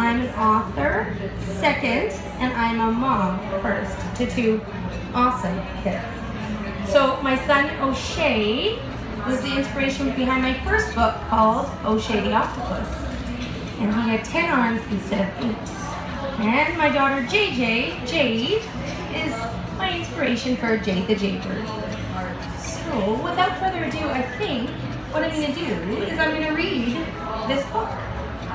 I'm an author, second, and I'm a mom, first, to two awesome kids. So my son, O'Shea, was the inspiration behind my first book called O'Shea the Octopus. And he had 10 arms instead of 8. And my daughter, Jayde, is my inspiration for Jayde The Jaybird. So without further ado, I think what I'm going to do is I'm going to read this book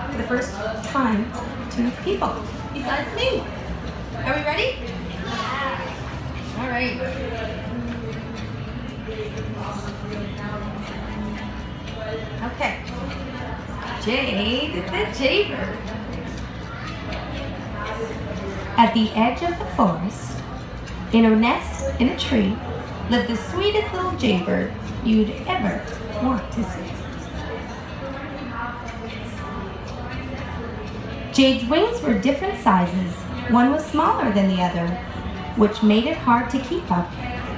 for the first time to people besides me. Are we ready? All right. Okay. Jayde the Jaybird. At the edge of the forest, in a nest in a tree, lived the sweetest little jaybird you'd ever want to see. Jayde's wings were different sizes. One was smaller than the other, which made it hard to keep up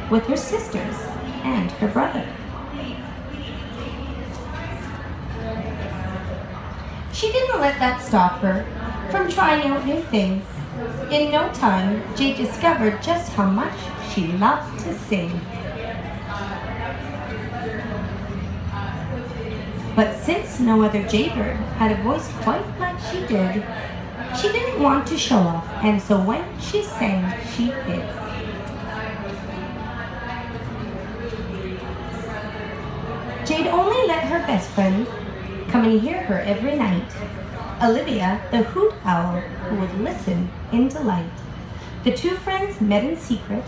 with her sisters and her brother. She didn't let that stop her from trying out new things. In no time, Jayde discovered just how much she loved to sing. But since no other jaybird had a voice quite like she did, she didn't want to show off, and so when she sang, she hid. Jayde only let her best friend come and hear her every night, Olivia, the hoot owl, who would listen in delight. The two friends met in secret,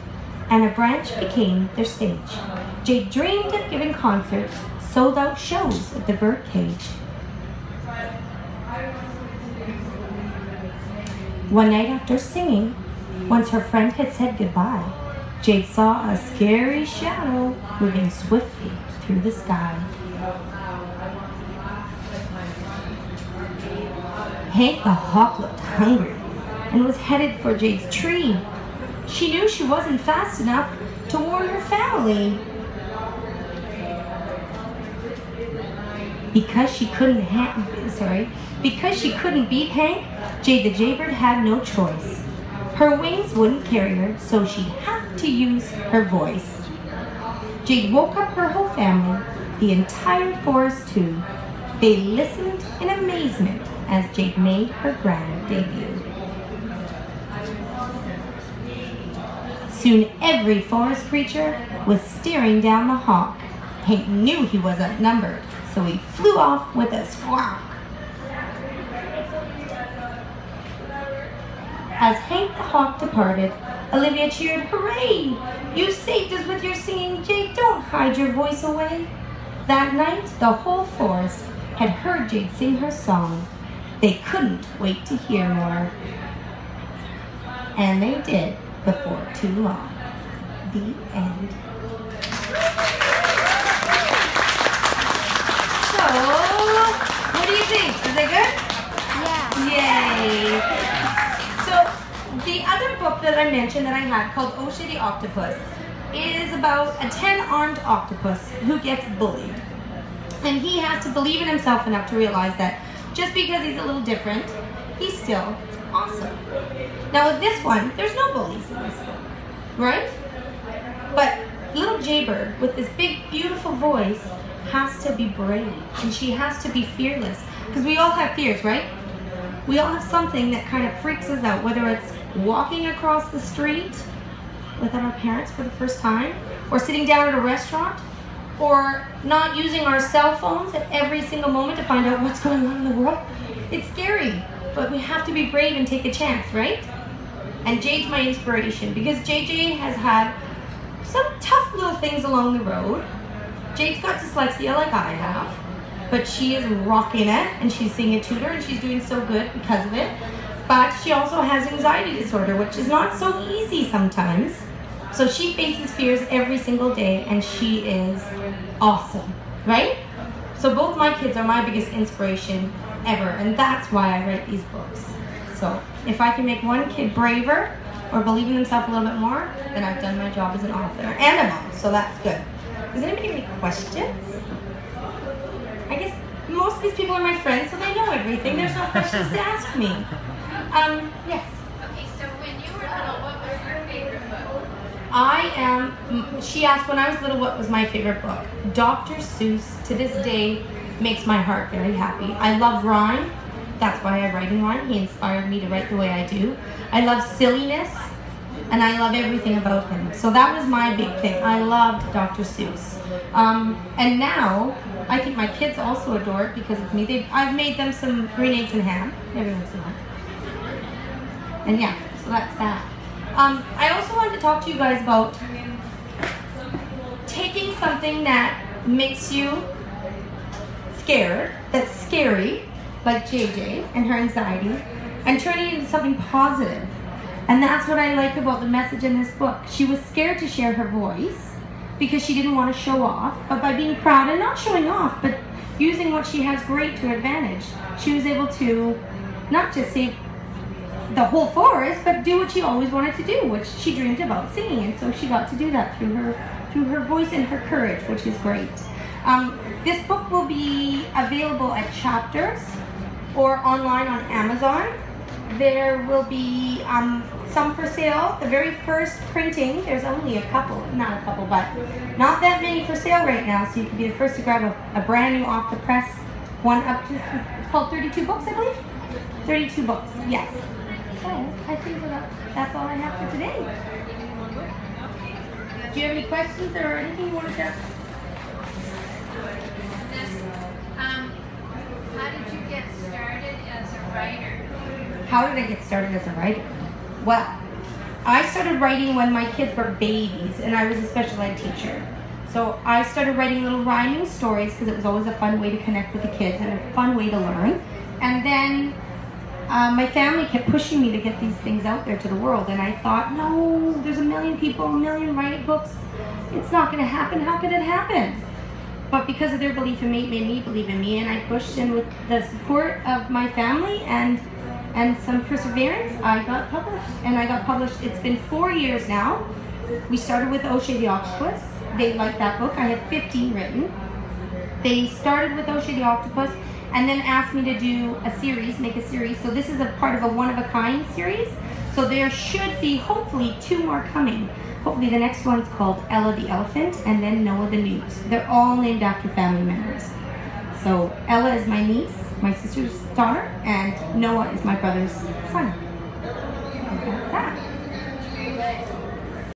and a branch became their stage. Jayde dreamed of giving concerts, sold out shows at the birdcage. One night after singing, once her friend had said goodbye, Jayde saw a scary shadow moving swiftly through the sky. Hank the hawk looked hungry and was headed for Jayde's tree. She knew she wasn't fast enough to warn her family. Because she couldn't beat Hank, Jayde the Jaybird had no choice. Her wings wouldn't carry her, so she'd have to use her voice. Jayde woke up her whole family, the entire forest too. They listened in amazement as Jayde made her grand debut. Soon every forest creature was staring down the hawk. Hank knew he was outnumbered, so he flew off with a squawk. As Hank the hawk departed, Olivia cheered, "Hooray! You saved us with your singing, Jayde. Don't hide your voice away." That night, the whole forest had heard Jayde sing her song. They couldn't wait to hear more. And they did before too long. The end. So, what do you think? Is it good? Yeah. Yay. So, the other book that I mentioned that I had called O'Shea the Octopus is about a 10-armed octopus who gets bullied. And he has to believe in himself enough to realize that just because he's a little different, he's still awesome. Now with this one, there's no bullies in this book, right? But little Jaybird with this big, beautiful voice has to be brave, and she has to be fearless. Because we all have fears, right? We all have something that kind of freaks us out, whether it's walking across the street without our parents for the first time, or sitting down at a restaurant, or not using our cell phones at every single moment to find out what's going on in the world. It's scary, but we have to be brave and take a chance, right? And Jayde's my inspiration because JJ has had some tough little things along the road. Jayde's got dyslexia like I have, but she is rocking it, and she's seeing a tutor, and she's doing so good because of it. But she also has anxiety disorder, which is not so easy sometimes. So she faces fears every single day, and she is awesome, right? So both my kids are my biggest inspiration ever, and that's why I write these books. So if I can make one kid braver or believe in themselves a little bit more, then I've done my job as an author and a mom, so that's good. Does anybody have any questions? I guess most of these people are my friends, so they know everything. There's no questions to ask me. Yes? Okay, so when you were little, what was your favorite book? She asked when I was little what was my favorite book. Dr. Seuss, to this day, makes my heart very happy. I love rhyme. That's why I write in rhyme. He inspired me to write the way I do. I love silliness, and I love everything about him. So that was my big thing. I loved Dr. Seuss. And now, I think my kids also adore it because of me. I've made them some green eggs and ham every once in a while. And yeah, so that's that. I also wanted to talk to you guys about taking something that makes you scared, that's scary, like JJ and her anxiety, and turning it into something positive. And that's what I like about the message in this book. She was scared to share her voice because she didn't want to show off, but by being proud and not showing off, but using what she has great to advantage, she was able to not just save the whole forest, but do what she always wanted to do, which she dreamed about singing, and so she got to do that through her voice and her courage, which is great. This book will be available at Chapters or online on Amazon. There will be some for sale. The very first printing, there's only a couple, not a couple, but not that many for sale right now, so you can be the first to grab a brand new off the press one up to, it's called 32 books, I believe? 32 books, yes. So I think that's all I have for today. Do you have any questions or anything you want to ask? How did you get started as a writer? How did I get started as a writer? Well, I started writing when my kids were babies and I was a special ed teacher. So I started writing little rhyming stories because it was always a fun way to connect with the kids and a fun way to learn. And then my family kept pushing me to get these things out there to the world, and I thought, no, there's a million people, a million writing books. It's not going to happen. How could it happen? But because of their belief in me, it made me believe in me, and I pushed, and with the support of my family and some perseverance, I got published. And I got published, it's been 4 years now. We started with Jayde the Octopus. They liked that book. I have 15 written. They started with Jayde the Octopus, and then asked me to do a series, make a series. So this is a part of a one-of-a-kind series. So there should be, hopefully, 2 more coming. Hopefully the next one's called Ella the Elephant, and then Noah the Newt. They're all named after family members. So Ella is my niece, my sister's daughter, and Noah is my brother's son.